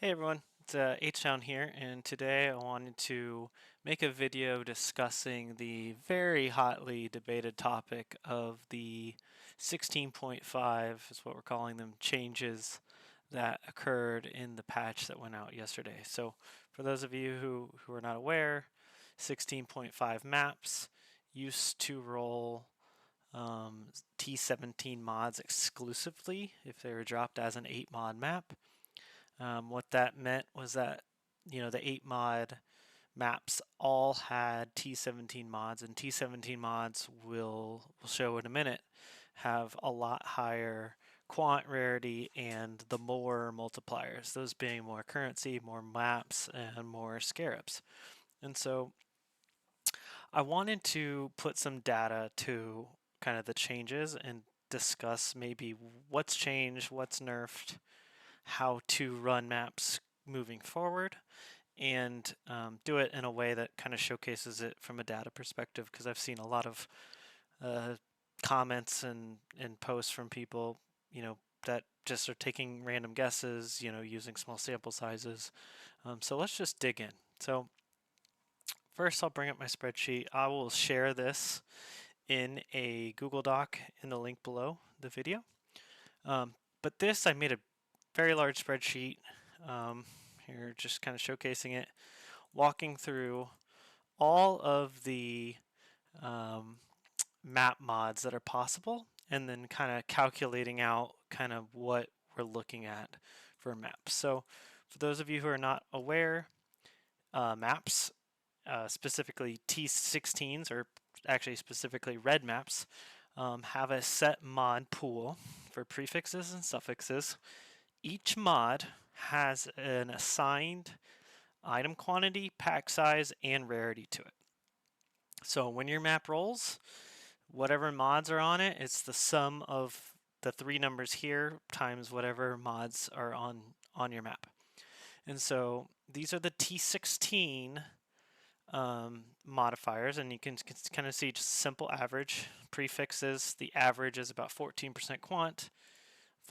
Hey everyone, it's H-Town here, and today I wanted to make a video discussing the very hotly debated topic of the 16.5, is what we're calling them, changes that occurred in the patch that went out yesterday. So for those of you who are not aware, 16.5 maps used to roll T17 mods exclusively if they were dropped as an 8 mod map. What that meant was that the 8 mod maps all had T17 mods, and T17 mods we'll show in a minute have a lot higher quant rarity and the more multipliers, those being more currency, more maps, and more scarabs. And so I wanted to put some data to kind of the changes and discuss maybe what's changed, what's nerfed, how to run maps moving forward, and do it in a way that kind of showcases it from a data perspective, because I've seen a lot of comments and posts from people, that just are taking random guesses, using small sample sizes. So let's just dig in. So first I'll bring up my spreadsheet. I will share this in a Google Doc in the link below the video. But this, I made a very large spreadsheet here, just kind of showcasing it, walking through all of the map mods that are possible, and then kind of calculating out kind of what we're looking at for maps. So for those of you who are not aware, maps, specifically T16s, or actually specifically red maps, have a set mod pool for prefixes and suffixes. Each mod has an assigned item quantity, pack size, and rarity to it. So when your map rolls, whatever mods are on it, it's the sum of the three numbers here times whatever mods are on your map. And so these are the T16 modifiers, and you can kind of see just simple average prefixes. The average is about 14% quant,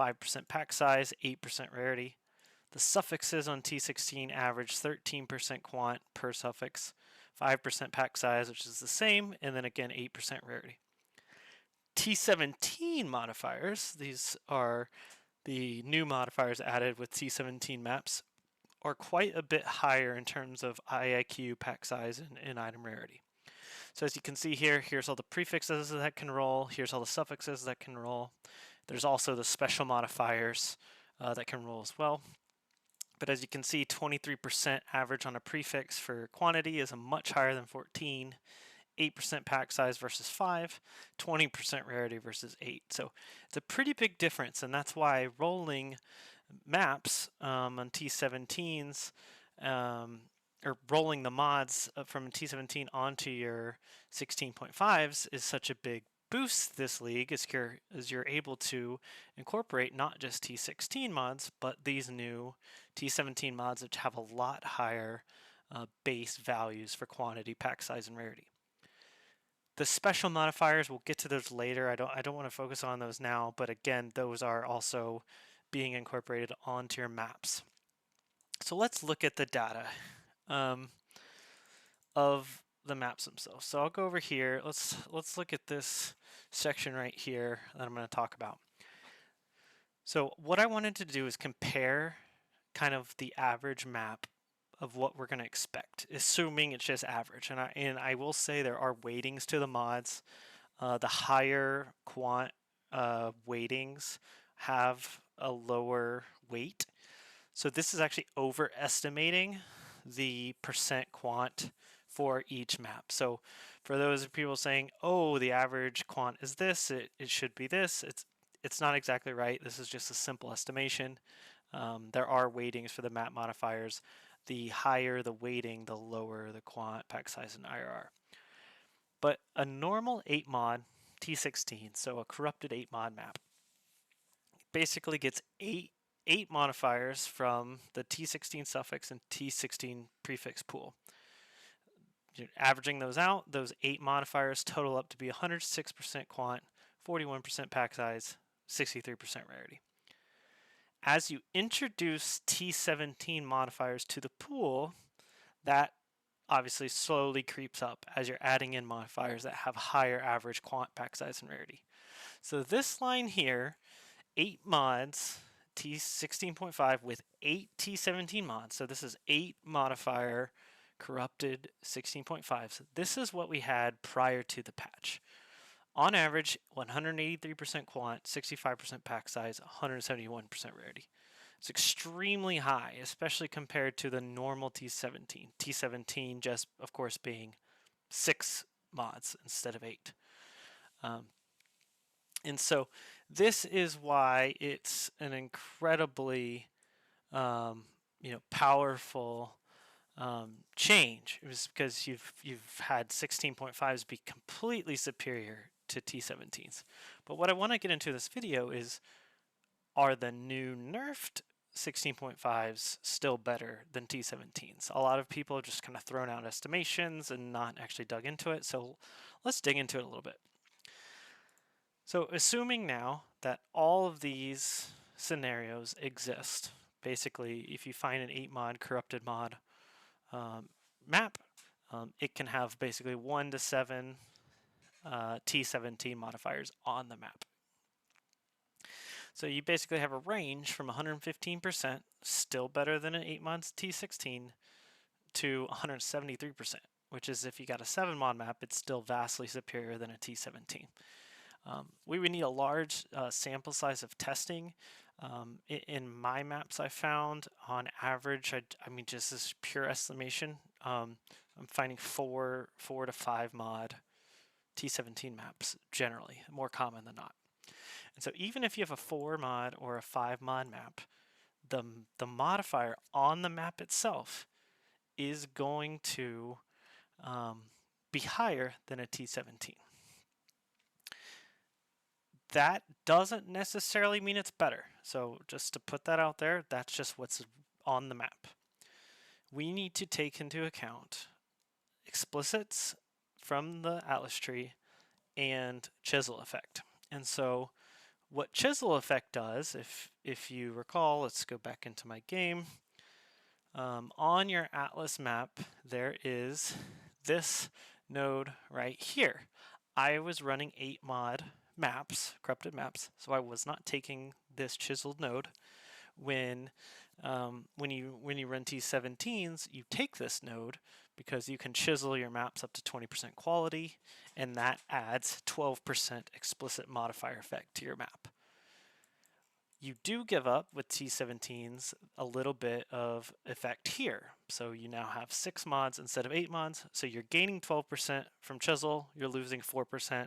5% pack size, 8% rarity. The suffixes on T16 average 13% quant per suffix, 5% pack size, which is the same, and then again 8% rarity. T17 modifiers, these are the new modifiers added with T17 maps, are quite a bit higher in terms of IIQ, pack size, and item rarity. So as you can see here, here's all the prefixes that can roll, here's all the suffixes that can roll. There's also the special modifiers that can roll as well. But as you can see, 23% average on a prefix for quantity is a much higher than 14, 8% pack size versus 5, 20% rarity versus 8. So it's a pretty big difference, and that's why rolling maps on T17s, or rolling the mods from T17 onto your 16.5s is such a big boost this league, as you're able to incorporate not just T16 mods, but these new T17 mods, which have a lot higher base values for quantity, pack size, and rarity. The special modifiers, we'll get to those later. I don't want to focus on those now, but again, those are also being incorporated onto your maps. So let's look at the data of the maps themselves. So I'll go over here. Let's look at this section right here that I'm going to talk about. So what I wanted to do is compare kind of the average map of what we're going to expect, assuming it's just average. And I will say there are weightings to the mods. The higher quant weightings have a lower weight. So this is actually overestimating the percent quant for each map. So for those people saying, oh, the average quant is this, it should be this, it's not exactly right. This is just a simple estimation. There are weightings for the map modifiers. The higher the weighting, the lower the quant, pack size, and IRR. But a normal 8 mod T16, so a corrupted 8 mod map, basically gets 8 modifiers from the T16 suffix and T16 prefix pool. You're averaging those out, those 8 modifiers total up to be 106% quant, 41% pack size, 63% rarity. As you introduce T17 modifiers to the pool, that obviously slowly creeps up as you're adding in modifiers that have higher average quant, pack size, and rarity. So this line here, 8 mods, T16.5 with 8 T17 mods. So this is 8 modifier corrupted 16.5s. This is what we had prior to the patch. On average, 183% quant, 65% pack size, 171% rarity. It's extremely high, especially compared to the normal T17. T17 just, of course, being 6 mods instead of 8. And so this is why it's an incredibly, powerful change. It was because you've had 16.5s be completely superior to T17s. But what I want to get into this video is, are the new nerfed 16.5s still better than T17s? A lot of people have just kind of thrown out estimations and not actually dug into it. So let's dig into it a little bit. So assuming now that all of these scenarios exist, basically if you find an 8 mod corrupted mod map, it can have basically 1 to 7 T17 modifiers on the map. So you basically have a range from 115%, still better than an 8 mod T16, to 173%, which is if you got a 7 mod map, it's still vastly superior than a T17. We would need a large sample size of testing. In my maps I found, on average, I mean just as pure estimation, I'm finding 4 to 5 mod T17 maps generally, more common than not. And so even if you have a 4 mod or a 5 mod map, the modifier on the map itself is going to be higher than a T17. That doesn't necessarily mean it's better. So just to put that out there, that's just what's on the map. We need to take into account explicits from the Atlas tree and chisel effect. And so what chisel effect does, if you recall, let's go back into my game. On your Atlas map, there is this node right here. I was running 8 mod maps, corrupted maps, so I was not taking this chiseled node. When you run T17s, you take this node because you can chisel your maps up to 20% quality, and that adds 12% explicit modifier effect to your map. You do give up with T17s a little bit of effect here. So you now have 6 mods instead of 8 mods. So you're gaining 12% from chisel, you're losing 4%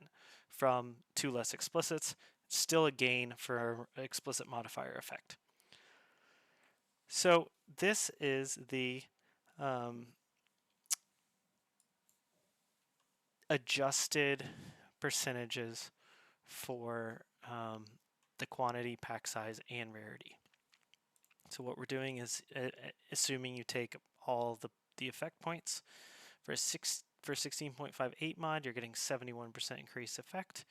from 2 less explicits. Still a gain for explicit modifier effect. So this is the adjusted percentages for the quantity, pack size, and rarity. So what we're doing is assuming you take all the effect points. For 16.58 mod, you're getting 71% increased effect.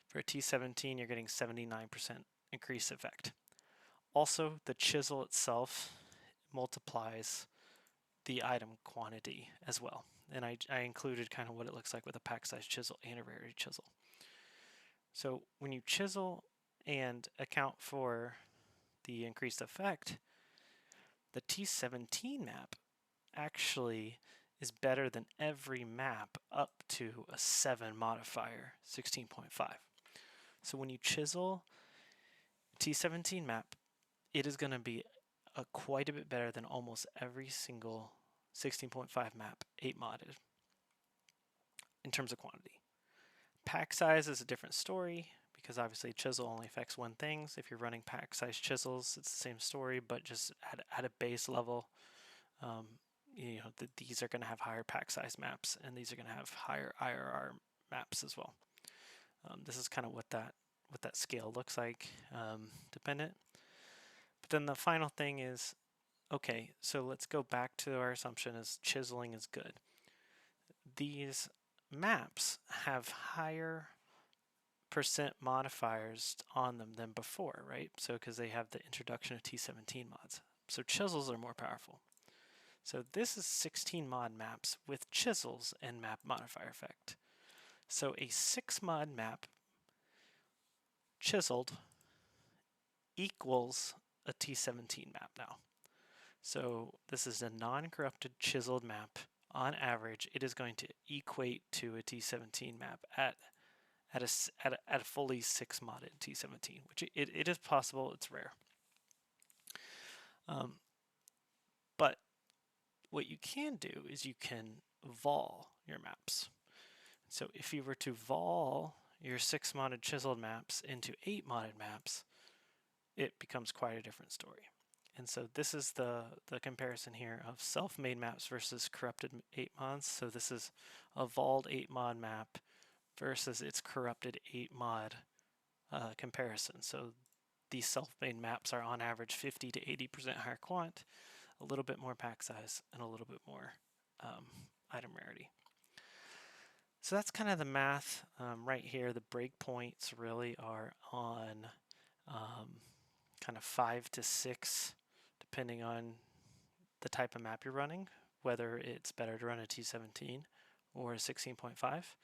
For a T17, you're getting 79% increased effect. Also, the chisel itself multiplies the item quantity as well. And I included kind of what it looks like with a pack size chisel and a rarity chisel. So when you chisel and account for the increased effect, the T17 map actually is better than every map up to a 7 modifier, 16.5. So when you chisel T17 map, it is going to be quite a bit better than almost every single 16.5 map 8 modded in terms of quantity. Pack size is a different story because obviously chisel only affects one thing. So if you're running pack size chisels, it's the same story, but just at a base level. These are going to have higher pack size maps, and these are going to have higher IRR maps as well. This is kind of what that scale looks like, dependent. But then the final thing is, okay, so let's go back to our assumption is chiseling is good. These maps have higher percent modifiers on them than before, right? So because they have the introduction of T17 mods. So chisels are more powerful. So this is 16 mod maps with chisels and map modifier effect. So a 6 mod map chiseled equals a T17 map now. So this is a non-corrupted chiseled map. On average, it is going to equate to a T17 map at a fully 6 modded T17, which it is possible. It's rare. But what you can do is you can vol your maps. So if you were to vol your 6 modded chiseled maps into 8 modded maps, it becomes quite a different story. And so this is the comparison here of self-made maps versus corrupted 8 mods. So this is a volled 8 mod map versus its corrupted 8 mod comparison. So these self-made maps are on average 50 to 80% higher quant, a little bit more pack size, and a little bit more item rarity. So that's kind of the math right here. The breakpoints really are on kind of 5 to 6, depending on the type of map you're running, whether it's better to run a T17 or a 16.5.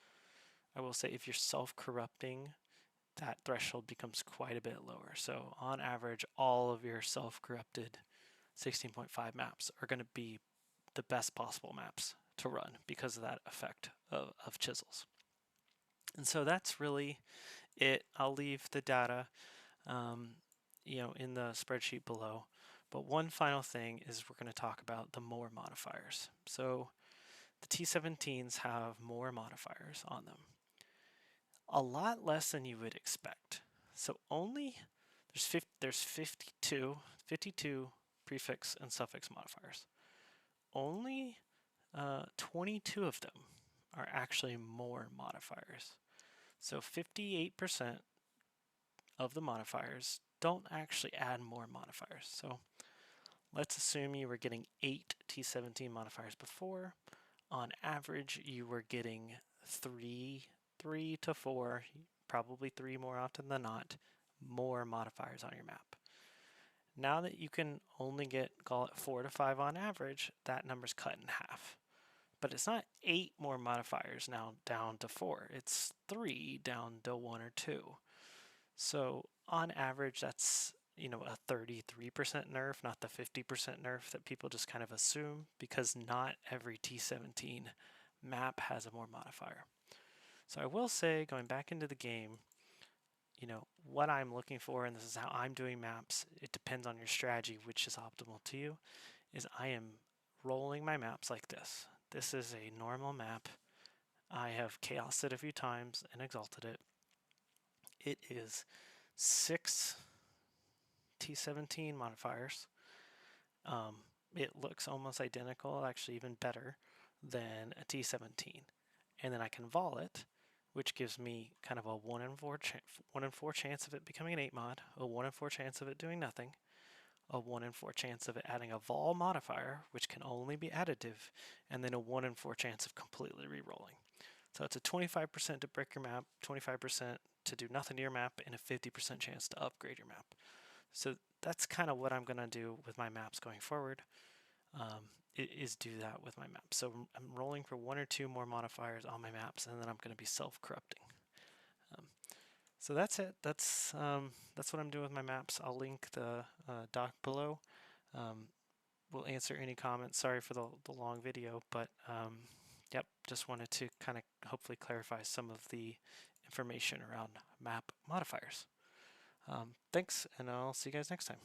I will say if you're self-corrupting, that threshold becomes quite a bit lower. So on average, all of your self-corrupted 16.5 maps are going to be the best possible maps to run because of that effect of chisels. And so that's really it. I'll leave the data in the spreadsheet below. But one final thing is we're going to talk about the more modifiers. So the T17s have more modifiers on them. A lot less than you would expect. So only there's 52 prefix and suffix modifiers. Only 22 of them are actually more modifiers. So 58% of the modifiers don't actually add more modifiers. So let's assume you were getting 8 T17 modifiers before. On average, you were getting 3 to 4, probably 3 more often than not, more modifiers on your map. Now that you can only get, call it 4 to 5 on average, that number's cut in half. But it's not 8 more modifiers now down to 4. It's 3 down to 1 or 2. So on average, that's a 33% nerf, not the 50% nerf that people just kind of assume, because not every T17 map has a more modifier. So I will say, going back into the game, what I'm looking for, and this is how I'm doing maps, it depends on your strategy, which is optimal to you, is I am rolling my maps like this. This is a normal map. I have chaosed it a few times and exalted it. It is 6 T17 modifiers. It looks almost identical, actually even better than a T17. And then I can vol it, which gives me kind of a 1 in 4 chance of it becoming an 8 mod, a 1 in 4 chance of it doing nothing, a 1 in 4 chance of it adding a vol modifier, which can only be additive, and then a 1 in 4 chance of completely re-rolling. So it's a 25% to break your map, 25% to do nothing to your map, and a 50% chance to upgrade your map. So that's kind of what I'm going to do with my maps going forward, is do that with my maps. So I'm rolling for 1 or 2 more modifiers on my maps, and then I'm going to be self-corrupting. So that's it. That's what I'm doing with my maps. I'll link the doc below. We'll answer any comments. Sorry for the long video, but yep, just wanted to kind of hopefully clarify some of the information around map modifiers. Thanks, and I'll see you guys next time.